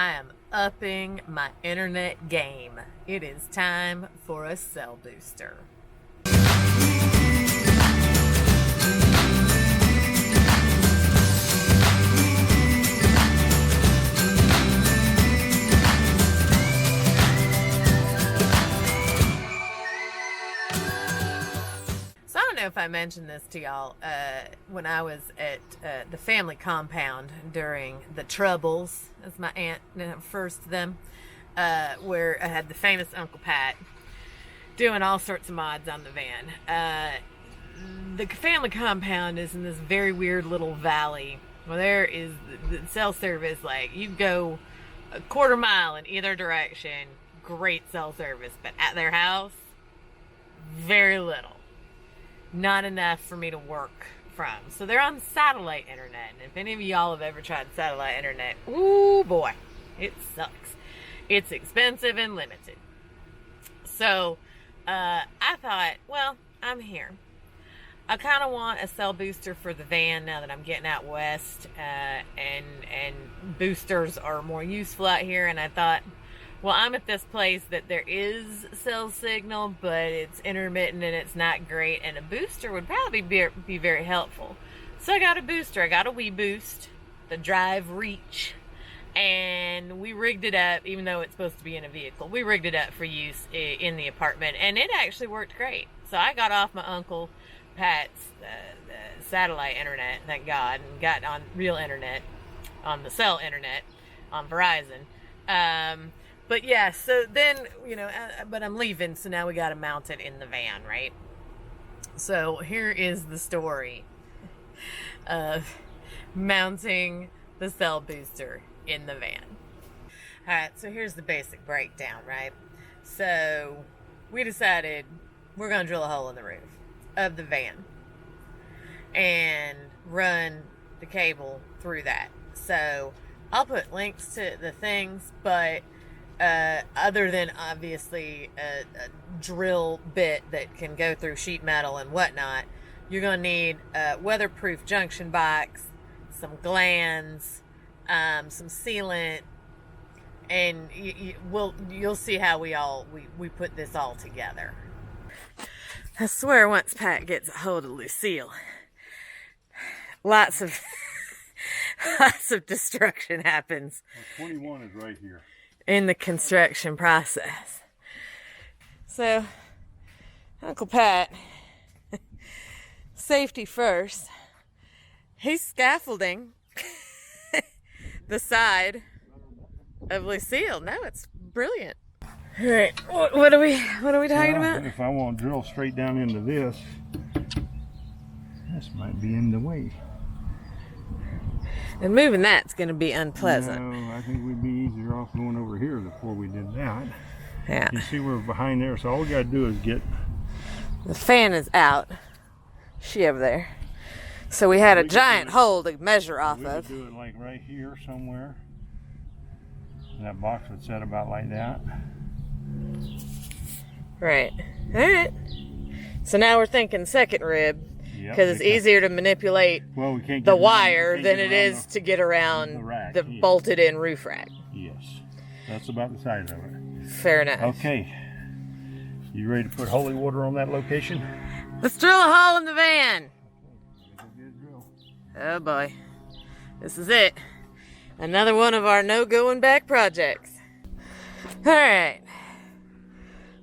I am upping my internet game. It is time for a cell booster. So I don't know if I mentioned this to y'all when I was at the family compound during the Troubles, as my aunt refers to them, where I had the famous Uncle Pat doing all sorts of mods on the van. The family compound is in this very weird little valley where there is the cell service. Like, you go a quarter mile in either direction, great cell service, but at their house, very little. Not enough for me to work from. So they're on satellite internet. And if any of y'all have ever tried satellite internet, ooh boy, it sucks. It's expensive and limited. So I thought, well, I'm here. I kind of want a cell booster for the van now that I'm getting out west, and boosters are more useful out here. And I thought, well, I'm at this place that there is cell signal, but it's intermittent and it's not great, and a booster would probably be very helpful. So I got a booster. I got a WeBoost, the Drive Reach, and we rigged it up, even though it's supposed to be in a vehicle. We rigged it up for use in the apartment, and it actually worked great. So I got off my Uncle Pat's satellite internet, thank God, and got on real internet, on the cell internet, on Verizon. But yeah, so then, but I'm leaving, so now we got to mount it in the van, right? So here is the story of mounting the cell booster in the van. All right, so here's the basic breakdown, right? So we decided we're going to drill a hole in the roof of the van and run the cable through that. So I'll put links to the things, but other than obviously a drill bit that can go through sheet metal and whatnot, you're going to need a weatherproof junction box, some glands, some sealant, and you'll see how we put this all together. I swear once Pat gets a hold of Lucille, lots of destruction happens. Well, 21 is right here. In the construction process. So, Uncle Pat, safety first, he's scaffolding the side of Lucille. No, it's brilliant. All right, what are we talking about? If I want to drill straight down into this might be in the way. And moving that's going to be unpleasant. No, I think we'd be easier off going over here before we did that. Yeah. You see we're behind there, so all we got to do is get... The fan is out. She over there. So we had a giant hole to measure off of. We could do it like right here somewhere. That box would set about like that. Right. All right. So now we're thinking second rib. Because it's easier to manipulate the wire than it is to get around the bolted in roof rack. Yes. That's about the size of it. Fair enough. Okay. You ready to put holy water on that location? Let's drill a hole in the van. Oh boy. This is it. Another one of our no going back projects. Alright.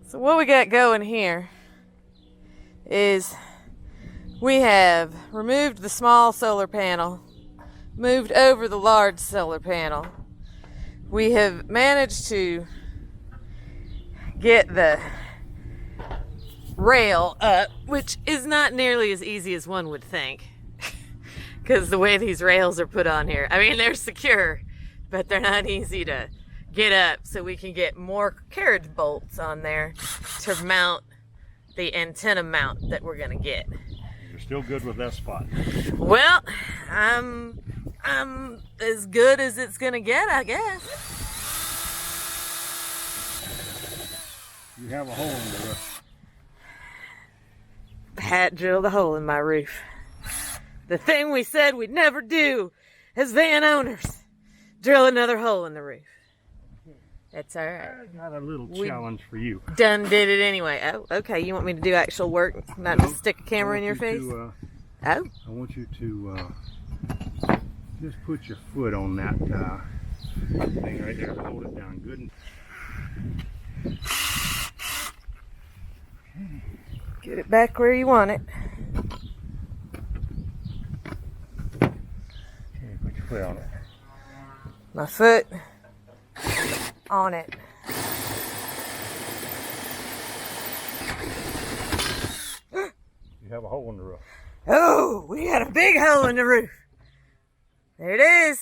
So what we got going here is... we have removed the small solar panel, moved over the large solar panel. We have managed to get the rail up, which is not nearly as easy as one would think, because the way these rails are put on here. I mean, they're secure, but they're not easy to get up, so we can get more carriage bolts on there to mount the antenna mount that we're going to get. You're still good with that spot. Well, I'm as good as it's gonna get, I guess. You have a hole in the roof. Pat drilled a hole in my roof. The thing we said we'd never do as van owners. Drill another hole in the roof. It's all right. I got a little challenge for you. Done did it anyway. Oh, okay. You want me to do actual work, not just stick a camera in your face? I want you to just put your foot on that thing right there. Hold it down good. Get it back where you want it. Okay, put your foot on it. My foot on it. You have a hole in the roof. Oh, we got a big hole in the roof. There it is.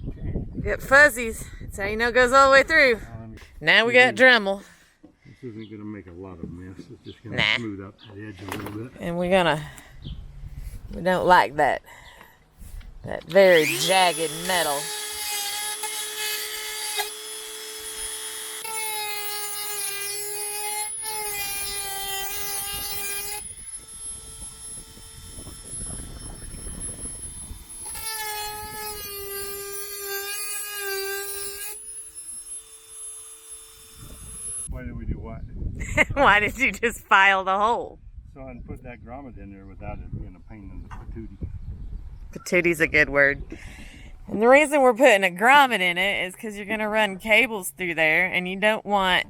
Okay. Get fuzzies. That's how you know it goes all the way through. Now we got Dremel. This isn't going to make a lot of mess. It's just going to smooth up the edge a little bit. And we don't like that very jagged metal. Why did we do what? Why did you just file the hole? So I can put that grommet in there without it being a pain in the patootie. Patooty's a good word. And the reason we're putting a grommet in it is because you're going to run cables through there, and you don't want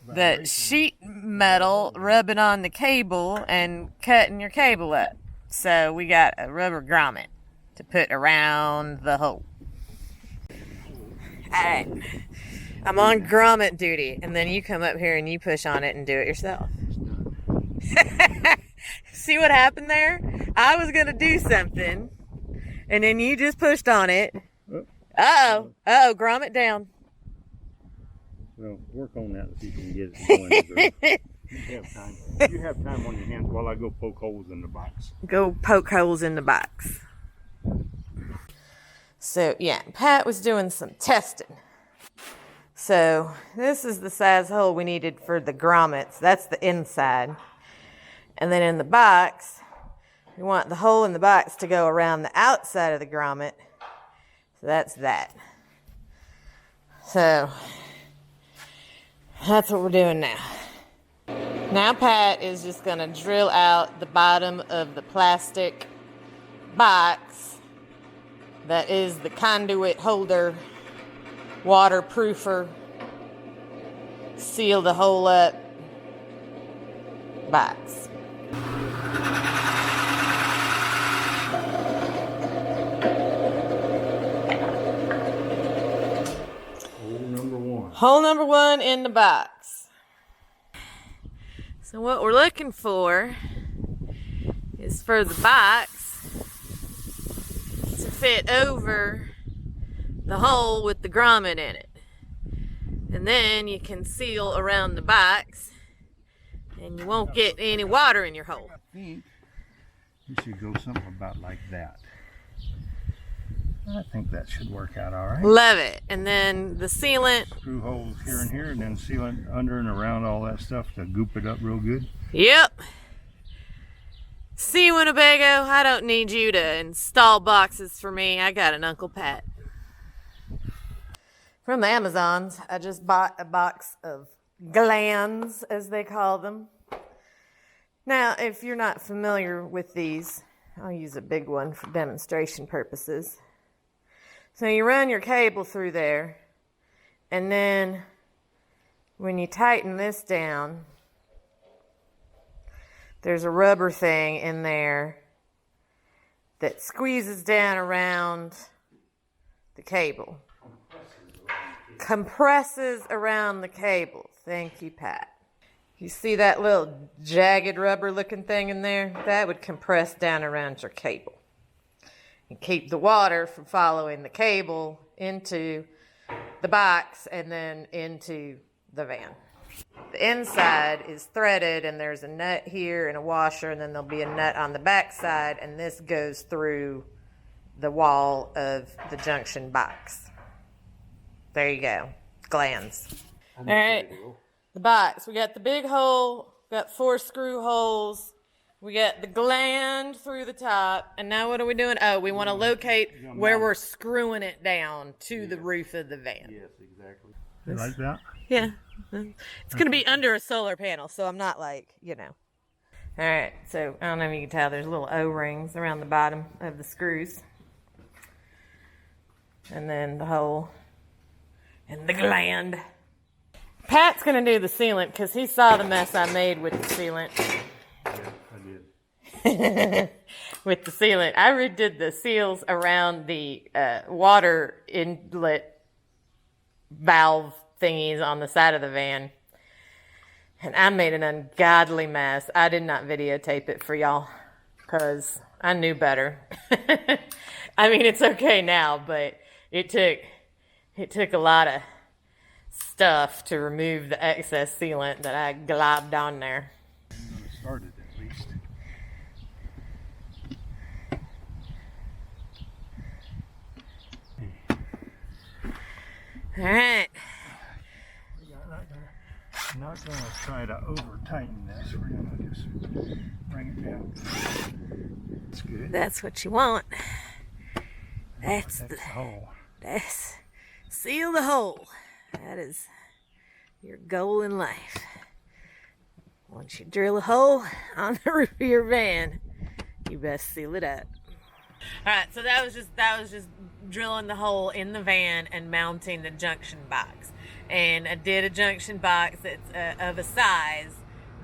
the sheet metal rubbing on the cable and cutting your cable up. So we got a rubber grommet to put around the hole. Alright, I'm on grommet duty, and then you come up here and you push on it and do it yourself. See what happened there? I was going to do something, and then you just pushed on it. Uh-oh, grommet down. Well, work on that and see if you can get it going. You have time on your hands while I go poke holes in the box. Go poke holes in the box. So, yeah, Pat was doing some testing. So, this is the size hole we needed for the grommets. That's the inside. And then in the box, we want the hole in the box to go around the outside of the grommet. So that's that. So, that's what we're doing now. Now Pat is just going to drill out the bottom of the plastic box that is the conduit holder, waterproofer, seal the hole up box. Hole number one in the box. So what we're looking for is for the box to fit over the hole with the grommet in it. And then you can seal around the box and you won't get any water in your hole. I think you should go something about like that. I think that should work out all right. Love it. And then the sealant. Screw holes here and here, and then sealant under and around all that stuff to goop it up real good. Yep. See, Winnebago, I don't need you to install boxes for me. I got an Uncle Pat. From the Amazons, I just bought a box of glands, as they call them. Now, if you're not familiar with these, I'll use a big one for demonstration purposes. So you run your cable through there, and then when you tighten this down, there's a rubber thing in there that squeezes down around the cable. Compresses around the cable. Thank you, Pat. You see that little jagged rubber looking thing in there? That would compress down around your cable and keep the water from following the cable into the box and then into the van. The inside is threaded, and there's a nut here and a washer, and then there'll be a nut on the back side, and this goes through the wall of the junction box. There you go. Glands. All right. The box. We got the big hole, got 4 screw holes We got the gland through the top, and now what are we doing? Oh, we want to locate where we're screwing it down to the roof of the van. Yes, exactly. You like that? Yeah. It's going to be under a solar panel, so I'm not like, you know. All right, so I don't know if you can tell, there's little O-rings around the bottom of the screws. And then the hole and the gland. Pat's going to do the sealant because he saw the mess I made with the sealant. With the sealant. I redid the seals around the water inlet valve thingies on the side of the van. And I made an ungodly mess. I did not videotape it for y'all because I knew better. I mean, it's okay now, but it took a lot of stuff to remove the excess sealant that I globbed on there. Started at least. All right. I'm not going to try to over tighten this. We're going to just bring it down. That's good. That's what you want. That's the hole. That's seal the hole. That is your goal in life. Once you drill a hole on the roof of your van, you best seal it up. All right, so that was just drilling the hole in the van and mounting the junction box. And I did a junction box that's of a size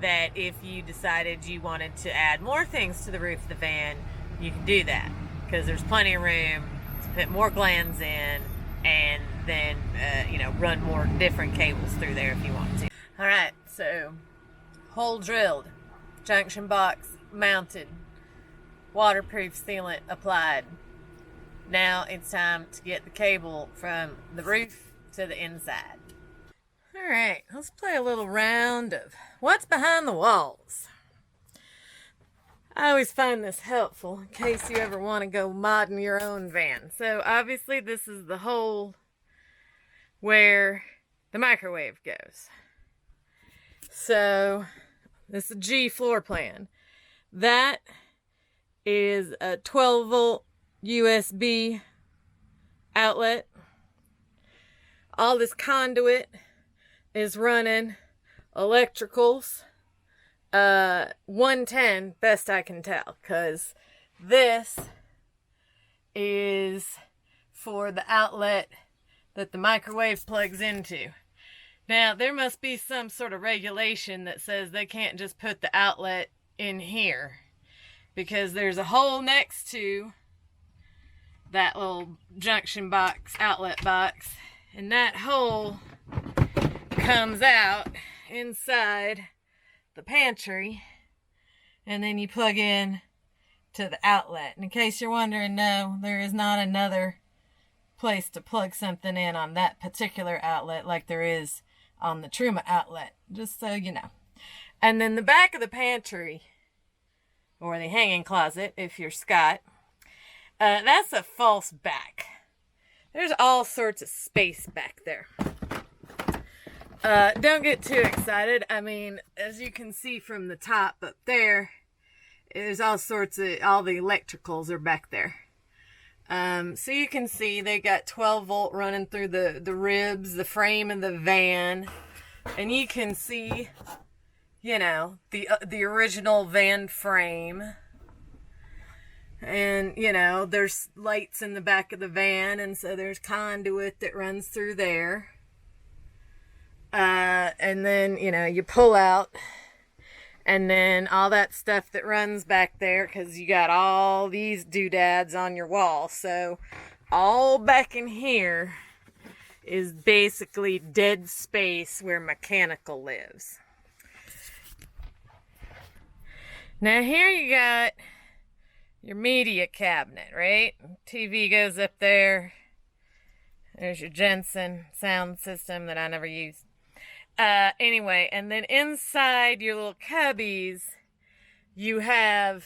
that if you decided you wanted to add more things to the roof of the van, you can do that because there's plenty of room to put more glands in and then run more different cables through there if you want to. All right, so hole drilled, junction box mounted, waterproof sealant applied. Now it's time to get the cable from the roof to the inside. All right, let's play a little round of what's behind the walls. I always find this helpful in case you ever want to go modding your own van. So obviously this is the hole where the microwave goes. So this is a G floor plan. That is a 12 volt USB outlet. All this conduit is running electricals 110 best I can tell, because this is for the outlet that the microwave plugs into. Now there must be some sort of regulation that says they can't just put the outlet in here, because there's a hole next to that little junction box, outlet box, and that hole comes out inside the pantry, and then you plug in to the outlet. And in case you're wondering, no, there is not another place to plug something in on that particular outlet like there is on the Truma outlet, just so you know. And then the back of the pantry, or the hanging closet if you're Scott, that's a false back. There's all sorts of space back there. Don't get too excited. I mean, as you can see from the top up there, there's all sorts of, all the electricals are back there. So you can see they got 12 volt running through the ribs, the frame of the van. And you can see, you know, the original van frame. And, you know, there's lights in the back of the van, and so there's conduit that runs through there. And then, you know, you pull out, and then all that stuff that runs back there, because you got all these doodads on your wall. So all back in here is basically dead space where mechanical lives. Now here you got your media cabinet, right? TV goes up there. There's your Jensen sound system that I never used. Anyway, and then inside your little cubbies, you have,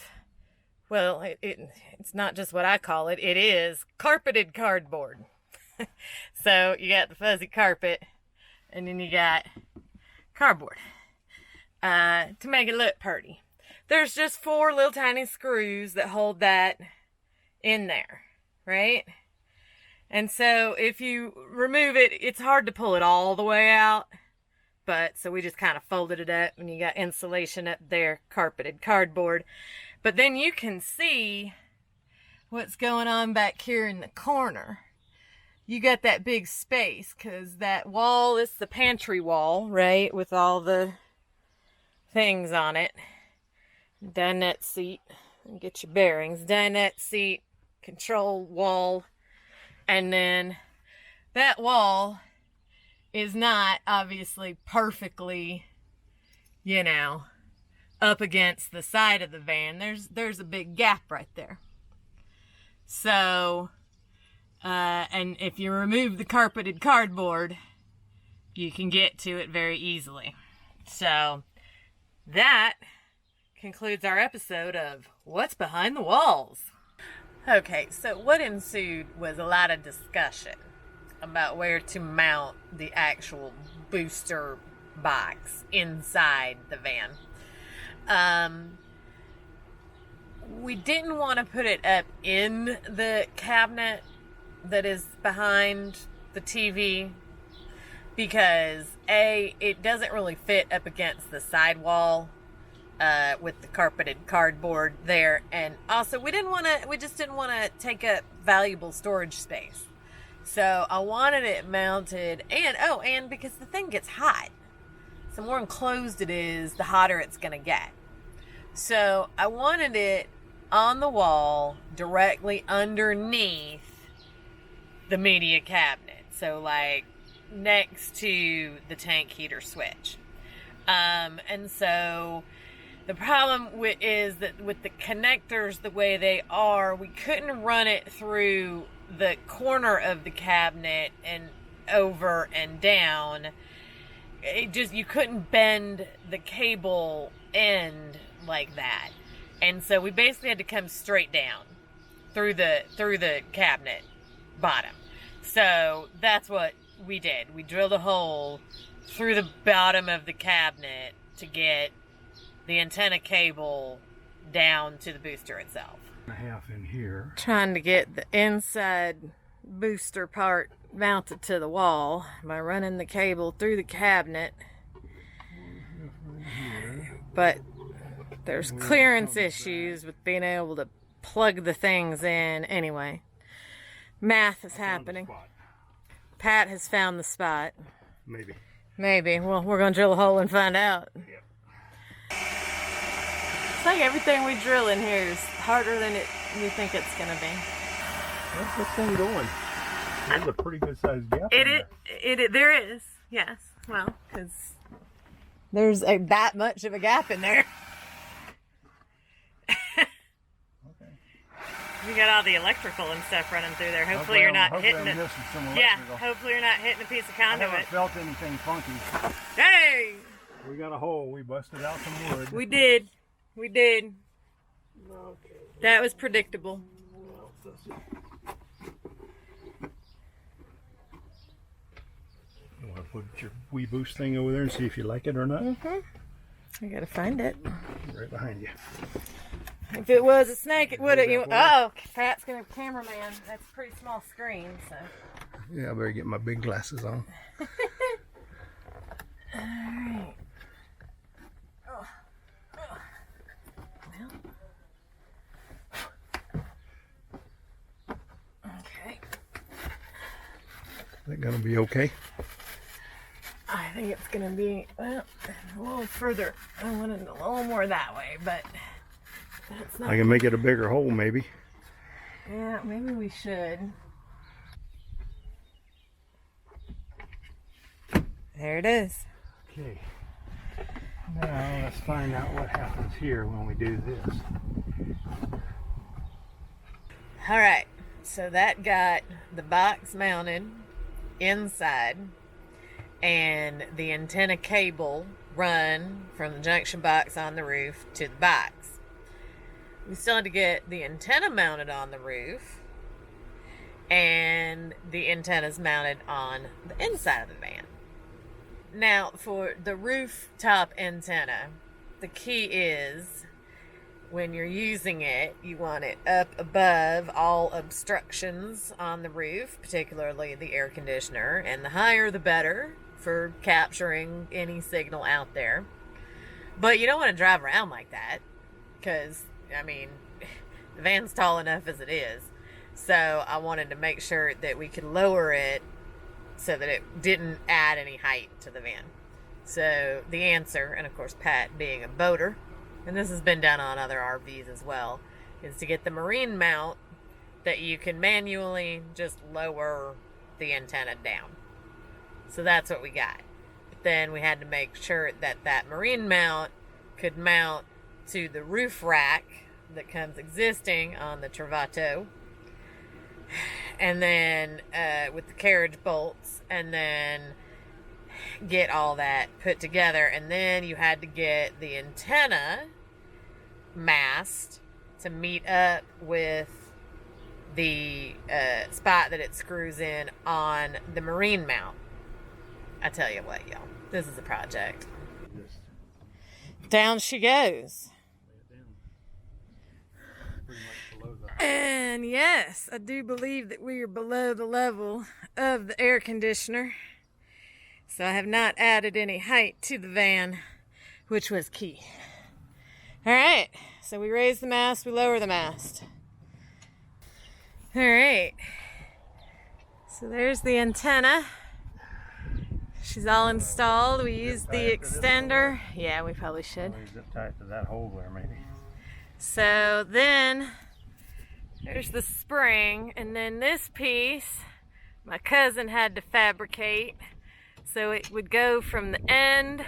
well, it's not just what I call it. It is carpeted cardboard. So you got the fuzzy carpet, and then you got cardboard to make it look pretty. there's just 4 little tiny screws that hold that in there, right? And so if you remove it, it's hard to pull it all the way out. But so we just kind of folded it up, and you got insulation up there, carpeted cardboard. But then you can see what's going on back here in the corner. You got that big space, because that wall is the pantry wall, right? With all the things on it. Dinette seat. Get your bearings. Dinette seat, control wall. And then that wall is not obviously perfectly, you know, up against the side of the van. There's a big gap right there. So, and if you remove the carpeted cardboard, you can get to it very easily. So, that concludes our episode of What's Behind the Walls. Okay, so what ensued was a lot of discussion about where to mount the actual booster box inside the van. We didn't want to put it up in the cabinet that is behind the TV because A, it doesn't really fit up against the sidewall with the carpeted cardboard there, and also we just didn't want to take up valuable storage space. So I wanted it mounted, and because the thing gets hot, the more enclosed it is, the hotter it's gonna get. So I wanted it on the wall directly underneath the media cabinet. So like next to the tank heater switch. And so the problem is that with the connectors the way they are, we couldn't run it through the corner of the cabinet and over and down. You couldn't bend the cable end like that. And so we basically had to come straight down through the cabinet bottom. So that's what we did. We drilled a hole through the bottom of the cabinet to get the antenna cable down to the booster itself. A half in here. Trying to get the inside booster part mounted to the wall by running the cable through the cabinet. But there's clearance issues with being able to plug the things in. Anyway, math is happening. Pat has found the spot. Maybe. Well, we're going to drill a hole and find out. Yep. It's like everything we drill in here is harder than we think it's going to be. What's this thing going? There's a pretty good sized gap. There is, yes. Well, because there's that much of a gap in there. Okay. You got all the electrical and stuff running through there. Hopefully you're not hitting it. Yeah, hopefully you're not hitting a piece of conduit. I haven't felt anything funky. Hey! We got a hole. We busted out some wood. We did. Okay. That was predictable. You want to put your WeBoost thing over there and see if you like it or not? I gotta find it. Right behind you. If it was a snake, it would have. Oh, Pat's gonna cameraman. That's a pretty small screen, so. Yeah, I better get my big glasses on. Alright. Okay. Is that gonna be okay? I think it's gonna be, well, a little further. I want it a little more that way, but that's not. I can make it a bigger hole, maybe. Yeah, maybe we should. There it is. Okay. Now let's find out what happens here when we do this. All right, so that got the box mounted inside and the antenna cable run from the junction box on the roof to the box. We still had to get the antenna mounted on the roof and the antennas mounted on the inside of the van. Now, for the rooftop antenna, the key is when you're using it, you want it up above all obstructions on the roof, particularly the air conditioner, and the higher the better for capturing any signal out there. But you don't want to drive around like that because, I mean, the van's tall enough as it is. So I wanted to make sure that we could lower it so that it didn't add any height to the van. So the answer, and of course Pat being a boater, and this has been done on other RVs as well, is to get the marine mount that you can manually just lower the antenna down. So that's what we got. But then we had to make sure that that marine mount could mount to the roof rack that comes existing on the Travato, and then with the carriage bolts, and then get all that put together. And then you had to get the antenna mast to meet up with the spot that it screws in on the marine mount. I tell you what, y'all, this is a project. Down she goes. And yes, I do believe that we are below the level of the air conditioner. So I have not added any height to the van, which was key. All right, so we raise the mast, we lower the mast. All right, so there's the antenna. She's all installed. We used the extender. Yeah, we probably should. Zip tight to that hole there, maybe. So then there's the spring, and then this piece my cousin had to fabricate. So it would go from the end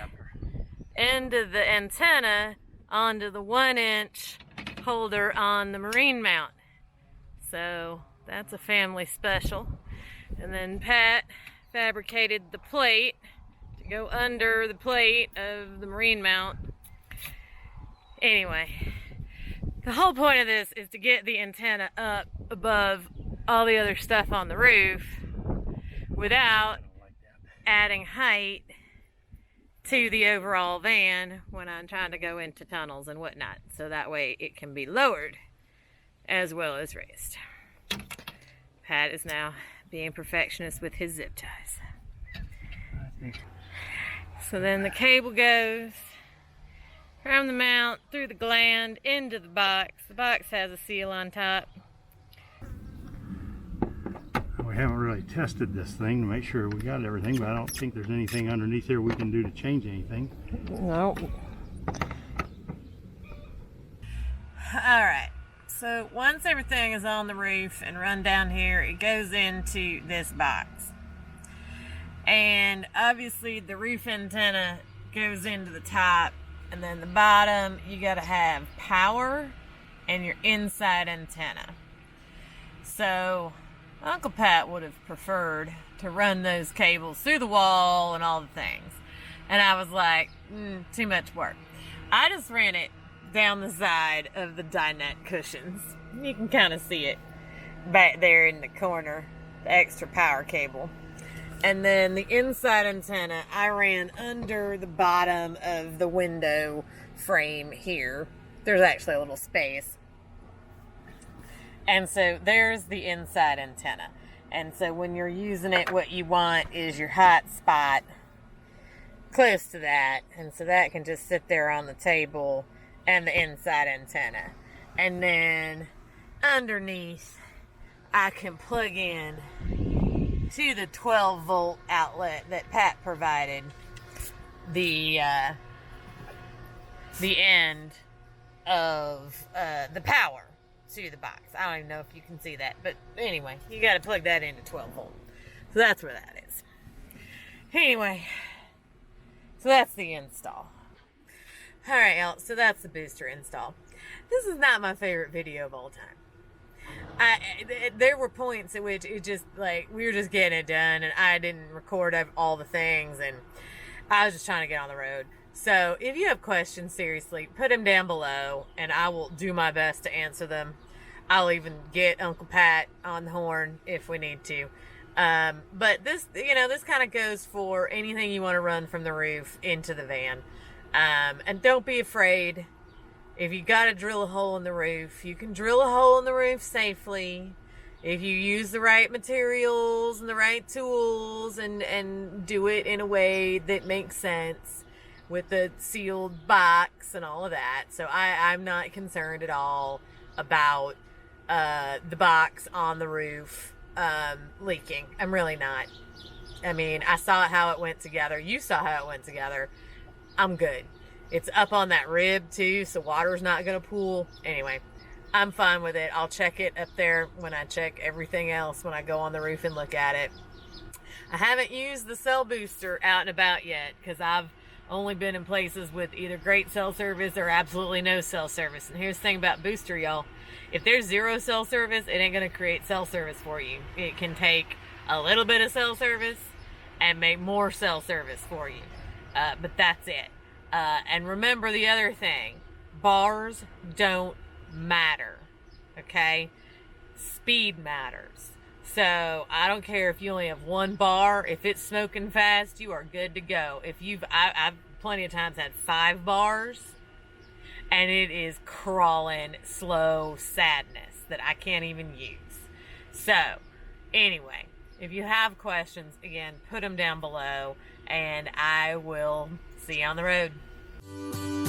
of the antenna onto the 1-inch holder on the marine mount. So that's a family special. And then Pat fabricated the plate to go under the plate of the marine mount. Anyway, the whole point of this is to get the antenna up above all the other stuff on the roof without adding height to the overall van when I'm trying to go into tunnels and whatnot. So that way it can be lowered as well as raised. Pat is now being perfectionist with his zip ties. So then the cable goes from the mount through the gland into the box. The box has a seal on top. We haven't really tested this thing to make sure we got everything, but I don't think there's anything underneath here we can do to change anything. Nope. Alright, so once everything is on the roof and run down here, it goes into this box. And obviously the roof antenna goes into the top, and then the bottom you gotta have power and your inside antenna. So Uncle Pat would have preferred to run those cables through the wall and all the things. And I was like, too much work. I just ran it down the side of the dinette cushions. You can kind of see it back there in the corner, the extra power cable. And then the inside antenna, I ran under the bottom of the window frame here. There's actually a little space. And so there's the inside antenna. And so when you're using it, what you want is your hot spot close to that. And so that can just sit there on the table and the inside antenna. And then underneath, I can plug in to the 12-volt outlet that Pat provided the end of the power to the box. I don't even know if you can see that, but anyway, you got to plug that into 12 volt. So that's where that is. Anyway, so that's the install. All right, y'all. So that's the booster install. This is not my favorite video of all time. There were points at which it just like we were just getting it done, and I didn't record all the things, and I was just trying to get on the road. So if you have questions, seriously, put them down below, and I will do my best to answer them. I'll even get Uncle Pat on the horn if we need to. But this, this kind of goes for anything you want to run from the roof into the van. And don't be afraid if you got to drill a hole in the roof, you can drill a hole in the roof safely if you use the right materials and the right tools and do it in a way that makes sense with the sealed box and all of that. So I'm not concerned at all about the box on the roof leaking. I'm really not. I mean, I saw how it went together. You saw how it went together. I'm good. It's up on that rib too, so water's not going to pool. Anyway, I'm fine with it. I'll check it up there when I check everything else when I go on the roof and look at it. I haven't used the cell booster out and about yet because I've only been in places with either great cell service or absolutely no cell service. And here's the thing about booster, y'all. If there's zero cell service, it ain't going to create cell service for you. It can take a little bit of cell service and make more cell service for you. But that's it. And remember the other thing, bars don't matter, okay? Speed matters. So I don't care if you only have one bar. If it's smoking fast, you are good to go. If I've plenty of times had 5 bars, and it is crawling slow sadness that I can't even use. So anyway, if you have questions, again, put them down below, and I will see you on the road.